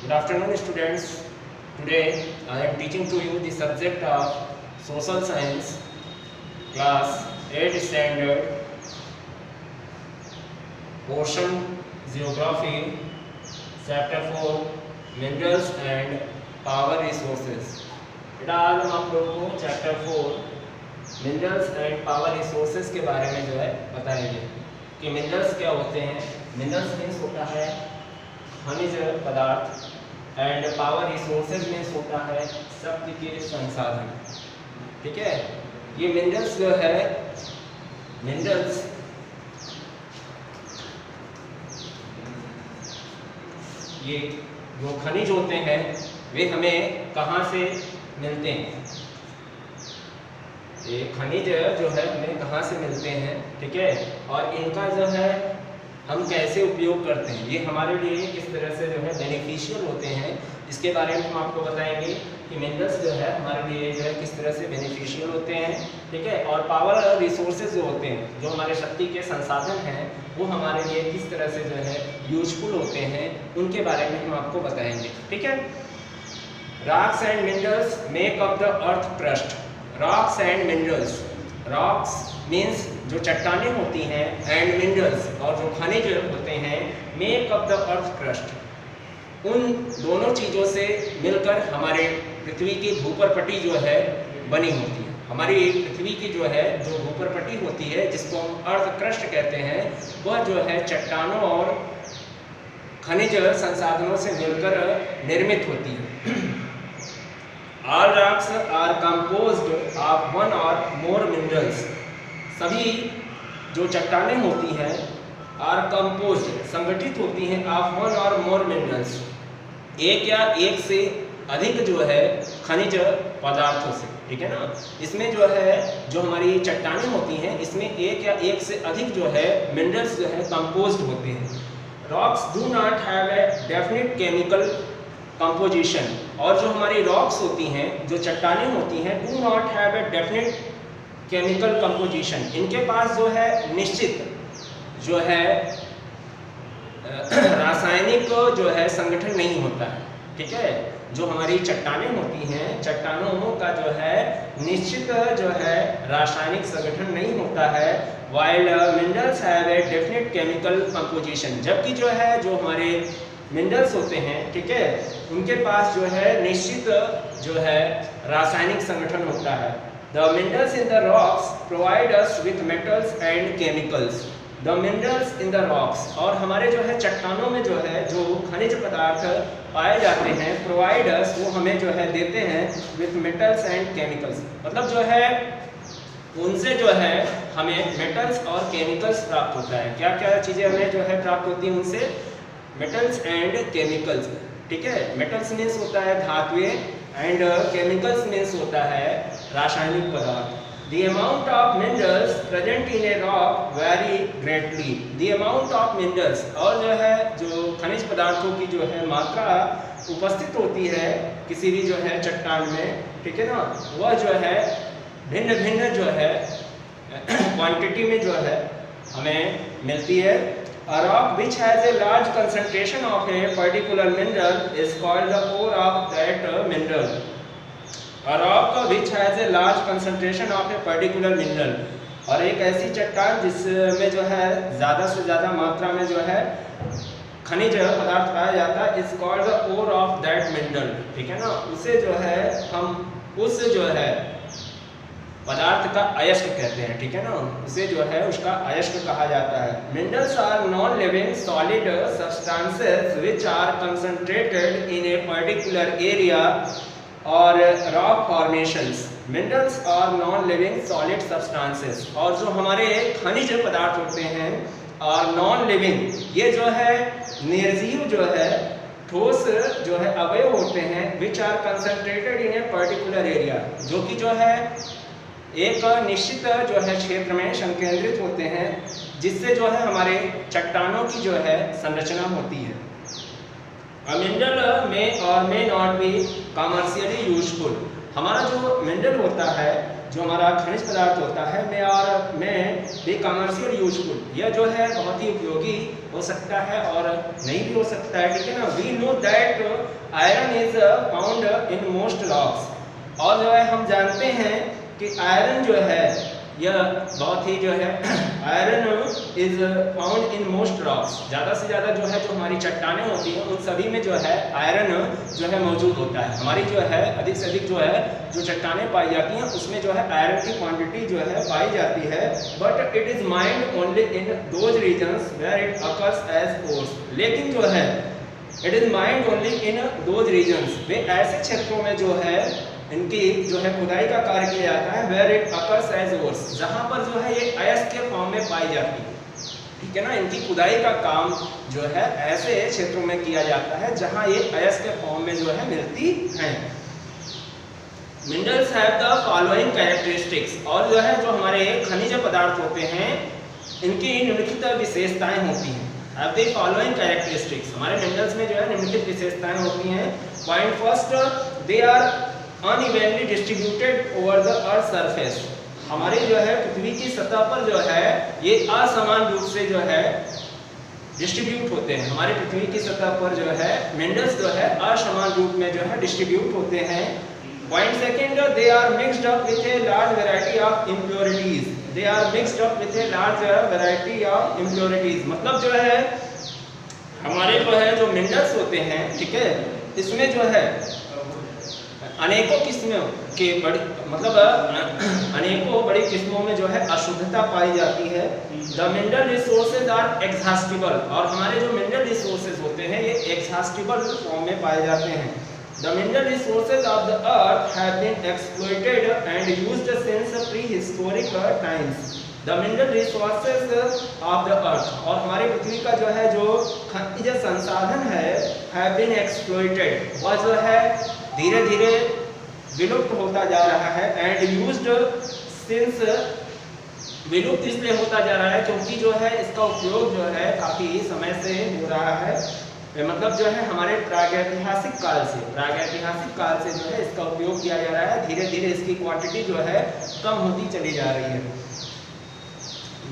Good afternoon, students. Today I am teaching to you the subject of Social Science, class 8 standard, portion Geography, chapter 4, Minerals and Power Resources. बेटा आज हम आप लोगों को chapter 4 minerals and power resources के बारे में जो है बताएंगे कि मिनरल्स क्या होते हैं। मिनरल्स मीन्स होता है खनिज पदार्थ एंड पावर रिसोर्सेज मीन्स होता है शक्ति के संसाधन। ठीक है, ये मिनरल्स जो है मिनरल्स ये जो खनिज होते हैं वे हमें कहाँ से मिलते हैं। ये खनिज जो है हमें कहाँ से मिलते हैं, ठीक है, और इनका जो है हम कैसे उपयोग करते हैं, ये हमारे लिए किस तरह से जो है बेनिफिशियल होते हैं, इसके बारे में हम आपको बताएंगे कि मिनरल्स जो है हमारे लिए जो है किस तरह से बेनिफिशियल होते हैं। ठीक है, और पावर रिसोर्सेज जो होते हैं, जो हमारे शक्ति के संसाधन हैं, वो हमारे लिए किस तरह से जो है यूजफुल होते हैं, उनके बारे में हम आपको बताएंगे। ठीक है, rocks and minerals make up the earth crust. Rocks and minerals, rocks means जो चट्टानें होती हैं, एंड मिनरल्स और जो खनिज होते हैं, make up the earth crust. उन दोनों चीज़ों से मिलकर हमारे पृथ्वी की भूपरपट्टी जो है बनी होती है। हमारी पृथ्वी की जो है जो भूपरपट्टी होती है, जिसको हम अर्थ क्रस्ट कहते हैं, वह जो है चट्टानों और खनिज संसाधनों से मिलकर निर्मित होती है। All rocks are composed of one or more minerals। सभी जो चट्टानें होती हैं are composed संगठित होती हैं of one or more minerals, एक या एक से अधिक जो है खनिज पदार्थों से। ठीक है ना, इसमें जो है जो हमारी चट्टानें होती हैं, इसमें एक या एक से अधिक जो है मिनरल्स जो है कंपोज्ड होते हैं। Rocks do not have a definite chemical composition, और जो हमारी रॉक्स होती हैं, जो चट्टानें होती हैं, do not have a definite chemical composition, इनके पास जो है निश्चित जो है रासायनिक जो है संगठन नहीं होता है। ठीक है, जो हमारी चट्टानें होती हैं, चट्टानों का जो है निश्चित जो है रासायनिक संगठन नहीं होता है। While minerals have a definite chemical composition, जबकि जो है जो हमारे मिनरल्स होते हैं, ठीक है, उनके पास जो है निश्चित जो है रासायनिक संगठन होता है। The minerals in the rocks provide us with metals and chemicals. The minerals in the rocks, और हमारे जो है चट्टानों में जो है जो खनिज पदार्थ पाए जाते हैं, प्रोवाइड अस, वो हमें जो है देते हैं विथ मेटल्स एंड केमिकल्स, मतलब जो है उनसे जो है हमें मेटल्स और केमिकल्स प्राप्त होता है। क्या क्या चीज़ें हमें जो है प्राप्त होती हैं उनसे? Metals and chemicals. ठीक है, मेटल्स मीन्स होता है धातुएं एंड केमिकल्स मीन्स होता है रासायनिक पदार्थ। The amount of minerals present in a rock very greatly. The amount of minerals, और जो है जो खनिज पदार्थों की जो है मात्रा उपस्थित होती है किसी भी जो है चट्टान में, ठीक है ना, वह जो है भिन्न भिन्न जो है क्वांटिटी में जो है हमें मिलती है। A rock which has a large concentration of a particular mineral is called the ore of that mineral. A rock which has a large concentration of a particular mineral, और एक ऐसी चट्टान जिसमें जो है ज़्यादा से ज़्यादा मात्रा में जो है खनिज पदार्थ पाया जाता है, is called the ore of that mineral। ठीक है ना, उसे जो है हम उस जो है पदार्थ का अयस्क कहते हैं। ठीक है ना, उसे जो है उसका अयस्क कहा जाता है। Minerals are non living solid substances which are concentrated in a particular area और rock formations. Minerals are non living solid substances, और जो हमारे खनिज पदार्थ होते हैं और नॉन लिविंग, ये जो है निर्जीव जो है ठोस जो है अवयव होते हैं, which are concentrated in a particular area, जो कि जो है एक निश्चित जो है क्षेत्र में संकेंद्रित होते हैं, जिससे जो है हमारे चट्टानों की जो है संरचना होती है। अ मिनरल में और may not be commercially useful. हमारा जो मिनरल होता है जो हमारा खनिज पदार्थ होता है में बी कमर्शियल यूजफुल, यह जो है बहुत ही उपयोगी हो सकता है और नहीं भी हो सकता है, ठीक है ना। We know that iron is found in most rocks, और जो है हम जानते हैं कि आयरन जो है यह बहुत ही जो है iron is found in most rocks, ज़्यादा से ज़्यादा जो है जो हमारी चट्टानें होती हैं उन सभी में जो है आयरन जो है मौजूद होता है। हमारी जो है अधिक से अधिक जो है जो चट्टानें पाई जाती हैं उसमें जो है आयरन की क्वांटिटी जो है पाई जाती है, but it is mined only in those regions where it occurs as ores, लेकिन जो है it is mined only in those regions, वे ऐसे क्षेत्रों में जो है इनकी जो है खुदाई का कार्य किया जाता है, where it occurs as ores, जहाँ पर जो है ये अयस्क के फॉर्म में पाई जाती है, ठीक है ना। इनकी खुदाई का काम जो है ऐसे क्षेत्रों में किया जाता है जहाँ ये अयस्क के फॉर्म में जो है मिलती हैं। Minerals have the following characteristics, और जो है जो हमारे खनिज पदार्थ होते हैं इनकी निम्नलिखित विशेषताएं होती हैं। हैव द फॉलोइंग कैरेक्टरिस्टिक्स, हमारे मिनरल्स में जो है निम्नलिखित विशेषताएं होती हैं। Point first, they are unevenly distributed over the earth surface, हमारे जो है पृथ्वी की सतह पर जो है ये असमान रूप से जो है डिस्ट्रीब्यूट होते हैं। हमारे पृथ्वी की सतह पर जो है मिनरल्स जो है असमान रूप में जो है डिस्ट्रीब्यूट होते हैं। Point second, they are mixed up with a large variety of impurities, they are mixed up with a large variety of impurities, मतलब जो है हमारे जो है जो मिनरल्स होते हैं, ठीक है, इसमें जो है अनेकों किस्मों के बड़ी मतलब अनेकों बड़ी किस्मों में जो है अशुद्धता पाई जाती है। द मिनरल रिसोर्सेज आर एक्सहॉस्टिबल, और हमारे जो मिनरल रिसोर्सेज होते हैं ये एक्सहॉस्टिबल फॉर्म में पाए जाते हैं। The mineral resources of the earth have been exploited and used since prehistoric times, the mineral resources of the earth, और हमारे पृथ्वी का जो है जो खनिज संसाधन है हैव बीन एक्सप्लॉइटेड, वह जो है धीरे धीरे विलुप्त होता जा रहा है। एंड यूज्ड सिंस, विलुप्त इसलिए होता जा रहा है क्योंकि जो है इसका उपयोग जो है काफ़ी समय से हो रहा है, मतलब जो है हमारे प्रागैतिहासिक काल से जो है इसका उपयोग किया जा रहा है, धीरे धीरे इसकी क्वांटिटी जो है कम होती चली जा रही है।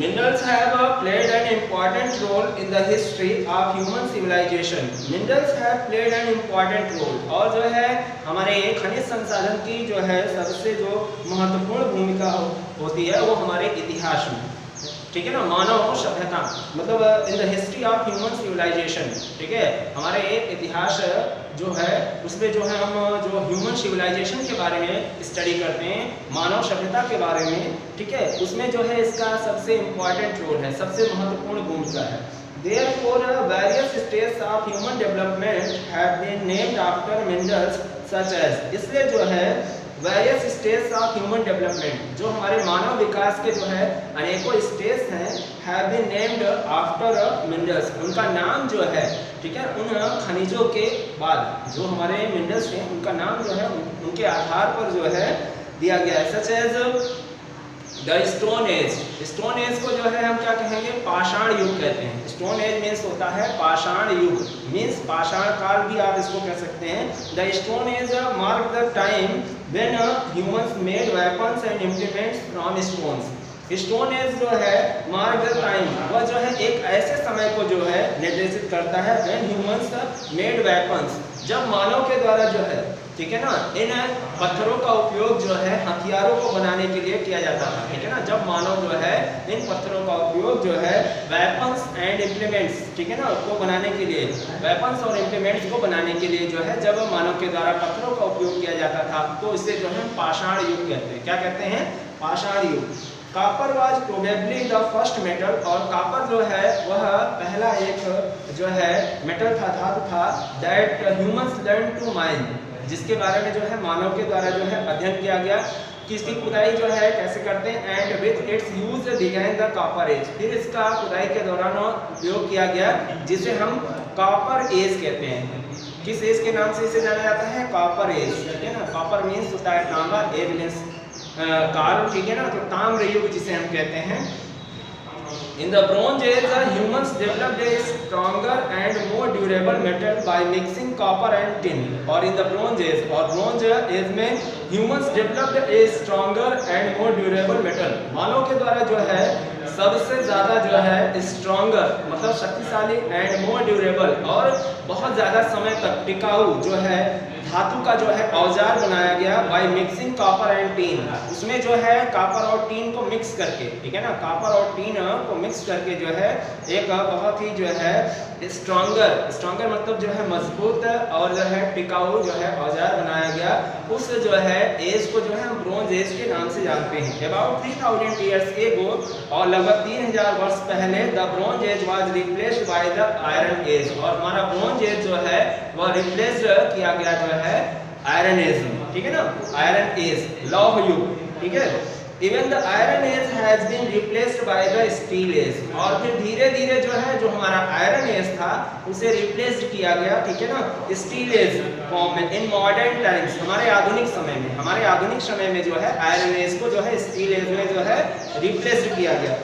Minerals have played an important role in the history of human civilization. Minerals have played an important role, और जो है हमारे खनिज संसाधन की जो है सबसे जो महत्वपूर्ण भूमिका होती है वो हमारे इतिहास में, ठीक है ना, मानव सभ्यता, मतलब in the history of human civilisation, ठीक है, हमारे इतिहास जो है उसमें जो है हम जो ह्यूमन सिविलाइजेशन के बारे में स्टडी करते हैं, मानव सभ्यता के बारे में, ठीक है, उसमें जो है इसका सबसे इम्पॉर्टेंट रोल है, सबसे महत्वपूर्ण भूमिका है। Therefore, various stages of human development have been named after minerals such as, इसलिए जो है various stage of human development, जो हमारे मानव विकास के जो है अनेकों स्टेज हैं, have been named after minerals, उनका नाम जो है, ठीक है, उन खनिजों के बाद जो हमारे मिनरल्स हैं उनका नाम जो है उनके आधार पर जो है दिया गया है। Such as the stone age, stone age को जो है हम क्या कहेंगे, पाषाण युग कहते हैं। स्टोन एज मीन्स होता है पाषाण युग, मीन्स पाषाण काल भी आप इसको कह सकते हैं। The stone as mark the time when humans made weapons and implements from stones. Stone age जो है मार्क द टाइम, वह जो है एक ऐसे समय को जो है निर्देशित करता है व्हेन ह्यूमंस मेड वेपन्स, जब मानव के द्वारा जो है, ठीक है ना, इन पत्थरों का उपयोग जो है हथियारों को बनाने के लिए किया जाता था, ठीक है ना, जब मानव जो है इन पत्थरों का उपयोग जो है वेपन्स एंड इम्प्लीमेंट्स, ठीक है ना, को बनाने के लिए, वेपन्स और इम्प्लीमेंट्स को बनाने के लिए जो है जब मानव के द्वारा पत्थरों का उपयोग किया जाता था तो इसे जो है पाषाण युग कहते हैं। क्या कहते हैं? पाषाण युग। Copper was probably the first metal, और कॉपर जो है वह पहला एक जो है मेटल था, धातु था, that humans learn to mine, जिसके बारे में जो है मानव के द्वारा जो है अध्ययन किया गया कि इसकी खुदाई जो है कैसे करते हैं। And with its use began the copper age, फिर इसका खुदाई के दौरान उपयोग किया गया जिसे हम कॉपर एज कहते हैं। किस एज के नाम से इसे जाना जाता है? कॉपर एज, ठीक है ना। कॉपर मीन्स होता है तांबा, एज मीन्स काल, ठीक है ना, तो ताम्र युग जिसे हम कहते हैं। In the Bronze Age, the humans developed a stronger and more durable metal by mixing copper and tin. और in the Bronze Age और Bronze Age में humans developed a stronger and more durable metal. मानव के द्वारा जो है सबसे ज़्यादा जो है stronger मतलब शक्तिशाली and more durable और बहुत ज़्यादा समय तक टिकाऊ जो है धातु का जो है औजार बनाया गया by mixing copper and teen. उसमें जो है कॉपर और टीन को मिक्स करके, ठीक है ना, कॉपर और टीन को मिक्स करके जो है एक बहुत ही जो है स्ट्रॉन्गर मतलब जो है मजबूत और जो है टिकाऊ जो है औजार बनाया गया। उस जो है एज को जो है हम ब्रोंज एज के नाम से जानते हैं। अबाउट 3000 ईयर्स एगो और लगभग 3000 वर्ष पहले the bronze age was replaced by the iron age. और हमारा ब्रोंज एज जो है वह रिप्लेस किया गया जो है आयरन एज, ठीक है ना, आयरन एज लौह युग, ठीक है। Even the iron age has been replaced by the steel age. और फिर धीरे धीरे जो है जो हमारा आयरन एज था उसे रिप्लेस्ड किया गया, ठीक है ना, स्टील एज फॉर्म में इन मॉडर्न टाइम्स। हमारे आधुनिक समय में जो है आयरन एज को जो है स्टील एज में जो है रिप्लेस्ड किया गया।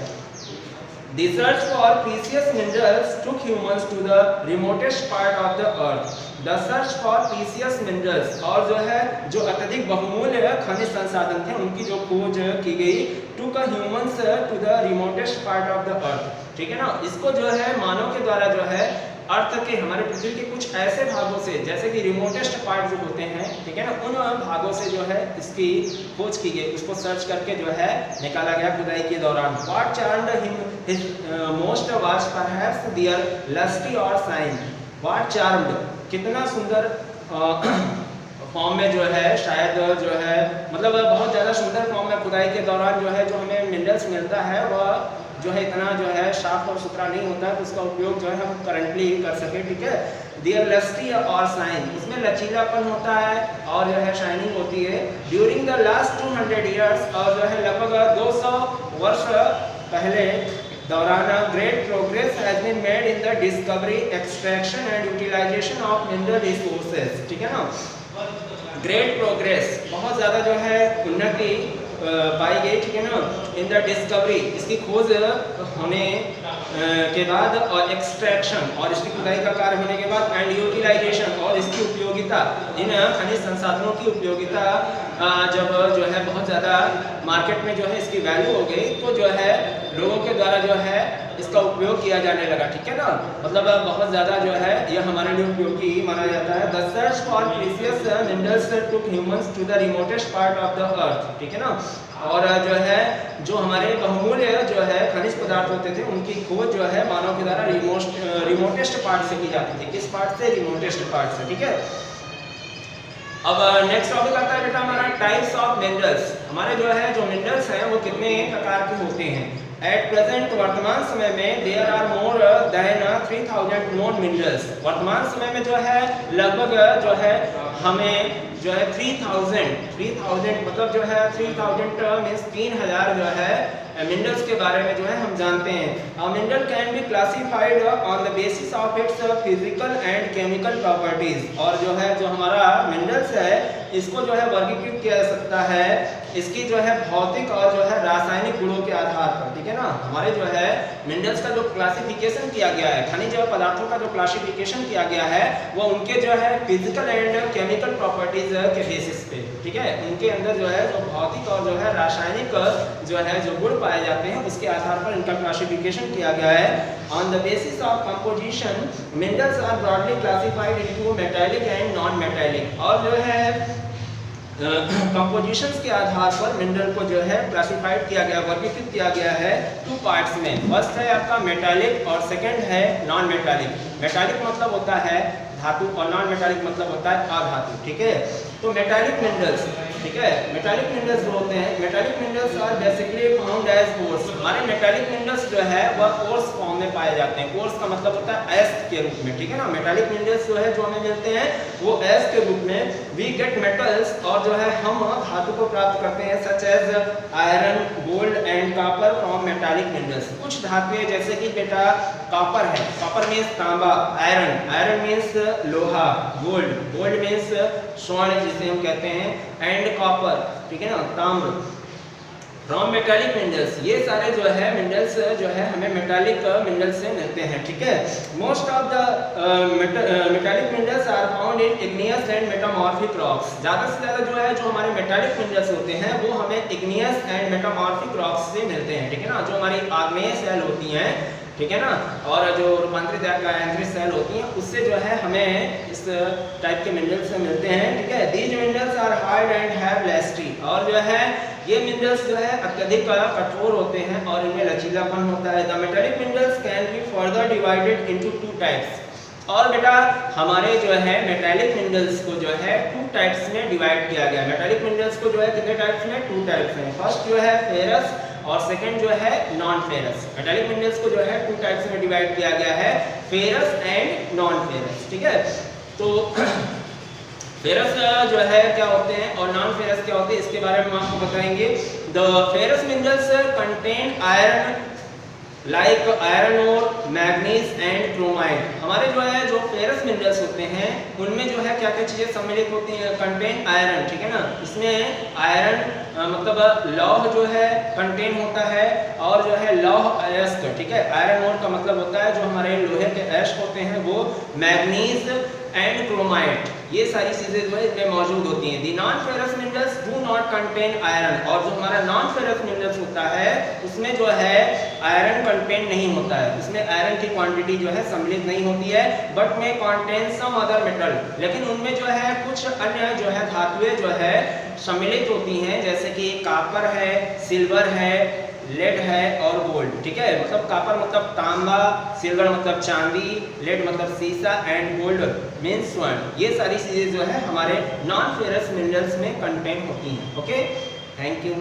The search for precious minerals took humans to the remotest part of the earth. The search for precious minerals और जो है जो अत्यधिक बहुमूल्य खनिज संसाधन थे उनकी जो खोज की गई took humans to the remotest part of the earth, ठीक है ना। इसको जो है मानव के द्वारा जो है अर्थ के हमारे पृथ्वी के कुछ ऐसे भागों से जैसे कि रिमोटेस्ट पार्ट जो होते हैं, ठीक है ना, उन भागों से जो है इसकी खोज की गई, उसको सर्च करके जो है निकाला गया खुदाई के दौरान। What charmed him his most was perhaps their lusty or shine. What charmed कितना सुंदर फॉर्म में जो है शायद जो है मतलब बहुत ज़्यादा सुंदर फॉर्म में खुदाई के दौरान जो है जो हमें मिनरल्स मिलता है वह जो है इतना जो है साफ और सुथरा नहीं होता है, तो उसका उपयोग जो है हम करंटली कर सके, ठीक है। देयर लस्टी और शाइन, इसमें लचीलापन होता है और जो है शाइनिंग होती है। ड्यूरिंग द लास्ट 200 ईयर्स और जो है लगभग 200 वर्ष पहले दौरान great progress has been made in the discovery, extraction and utilisation of mineral resources, ठीक है ना। ग्रेट प्रोग्रेस बहुत ज़्यादा जो है उन्नति पाई गई, ठीक है ना, इन द डिस्कवरी इसकी खोज होने के बाद और एक्सट्रैक्शन और इसकी खुदाई का कार्य होने के बाद एंड यूटिलाइजेशन और इसकी उपयोगिता, इन खनिज संसाधनों की उपयोगिता जब जो है बहुत ज़्यादा मार्केट में जो है इसकी वैल्यू हो गई तो जो है लोगों के द्वारा जो है इसका उपयोग किया जाने लगा, ठीक है ना। मतलब बहुत ज़्यादा जो है यह हमारे लिए उपयोगी माना जाता है। The search for precious minerals took humans to the remotest part of the earth, ठीक है ना। और जो है जो हमारे बहुमूल्य जो है खनिज पदार्थ होते थे उनकी खोज जो है मानव के द्वारा रिमोटेस्ट पार्ट से की जाती थी। किस पार्ट से? रिमोटेस्ट पार्ट से, ठीक है। अब नेक्स्ट टॉपिक आता है बेटा हमारा टाइप्स ऑफ मिनरल्स। हमारे जो है जो मिनरल्स हैं वो कितने प्रकार के होते हैं। एट प्रेजेंट वर्तमान समय में there are more than 3000 known minerals. वर्तमान समय में जो है लगभग जो है हमें जो है 3000 मतलब जो है 3000 मीन्स 3000 जो है मिनरल्स के बारे में जो है हम जानते हैं। A mineral can be classified on the basis of its physical and chemical properties. और जो है जो हमारा मिनरल्स है इसको जो है वर्गीकृत किया जा सकता है इसकी जो है भौतिक और जो है रासायनिक गुणों के आधार पर, ठीक है ना। हमारे जो है मिनरल्स का जो क्लासिफिकेशन किया गया है, खनिज पदार्थों का जो क्लासिफिकेशन किया गया है वो उनके जो है फिजिकल एंड केमिकल प्रॉपर्टीज के बेसिस पे, ठीक है, उनके अंदर जो है जो भौतिक और जो है रासायनिक जो है जो गुण पाए जाते हैं उसके आधार पर इनका क्लासिफिकेशन किया गया है। On the basis of composition minerals are broadly classified into metallic and non metallic. और जो है कंपोजिशंस के आधार पर मिनरल को जो है क्लासिफाइड किया गया, वर्गीकृत किया गया है 2 पार्ट्स में। फर्स्ट है आपका मेटालिक और सेकंड है नॉन मेटालिक। मेटालिक मतलब होता है धातु और नॉन मेटालिक मतलब होता है अधातु, ठीक है। तो मेटालिक मिनरल्स, ठीक है, मेटालिक मिनरल्स जो होते हैं, metallic minerals are basically found as ores. हमारे मेटालिक मिनरल्स जो है वह ओर्स फॉर्म में पाए जाते हैं। ओर्स का मतलब होता है एस के रूप में, ठीक है ना। मेटालिक मिनरल्स जो है जो हमें मिलते हैं वो एस के रूप में। वी गेट मेटल्स और जो है हम धातु को प्राप्त करते हैं such as iron, gold and copper from metallic minerals. कुछ धातुएं जैसे कि बेटा कॉपर है, कॉपर मीन्स तांबा, आयरन मीन्स लोहा, गोल्ड मीन्स स्वर्ण जिसे हम कहते हैं, एंड कॉपर, ठीक है ना, ताम्र। फ्रॉम मेटालिक मिनरल्स, ये सारे जो है मिनरल्स जो है हमें मेटालिक मिनरल्स से मिलते हैं, ठीक है। Most of the metallic minerals are found in igneous and metamorphic rocks. ज़्यादा से ज़्यादा जो है जो हमारे मेटालिक मिनरल्स होते हैं वो हमें इग्नियस एंड मेटामॉर्फिक रॉक्स से मिलते हैं, ठीक है ना। जो हमारी आग्नेय सेल होती हैं, ठीक है ना, और जो रूपांतरित आयंत्रित सेल होती हैं उससे जो है हमें इस टाइप के मिनरल्स से मिलते हैं, ठीक है। These minerals are hard and have lustre, और जो है ये मिनरल्स जो है अत्यधिक कठोर होते हैं और इनमें लचीलापन होता है। The metallic minerals can be further divided into two types, और बेटा हमारे जो है मेटालिक मिनरल्स को जो है टू टाइप्स में डिवाइड किया गया है। मेटालिक मिनरल्स को जो है कितने टाइप्स में, टू टाइप्स में। फर्स्ट जो है फेरस और सेकंड जो है नॉन फेरस। मेटालिक मिनरल्स को जो है टू टाइप्स में डिवाइड किया गया है, फेरस एंड नॉन फेरस, ठीक है। तो फेरस जो है क्या होते हैं और नॉन फेरस क्या होते हैं इसके बारे में हम आपको बताएंगे। The ferrous minerals contain iron like iron और मैग्नीज एंड क्रोमाइड। हमारे जो है जो फेरस मिनरल्स होते हैं उनमें जो है क्या क्या चीजें सम्मिलित होती हैं, कंटेन आयरन, ठीक है ना। इसमें आयरन मतलब लौह जो है कंटेन होता है, और जो है लौह अयस्क, ठीक है। आयरन ओर का मतलब होता है जो हमारे लोहे के अयस्क होते हैं वो, मैग्नीज एंड क्रोमाइड, ये सारी चीजें जो है इसमें मौजूद होती हैं। The non ferrous minerals do not contain iron, और जो हमारा नॉन फेरस मिनरल्स होता है उसमें जो है आयरन कंटेन नहीं होता है, उसमें आयरन की क्वांटिटी जो है सम्मिलित नहीं होती है, बट में कंटेन सम अदर मेटल, लेकिन उनमें जो है कुछ अन्य जो है धातुएं जो है सम्मिलित होती हैं, जैसे कि कापर है, सिल्वर है, लेड है और गोल्ड, ठीक है। मतलब कापर मतलब तांबा, सिल्वर मतलब चांदी, लेड मतलब सीसा एंड गोल्ड मीन्स स्वर्ण। ये सारी चीजें जो है हमारे नॉन फेरस मिनरल्स में कंटेन होती हैं। Okay, thank you.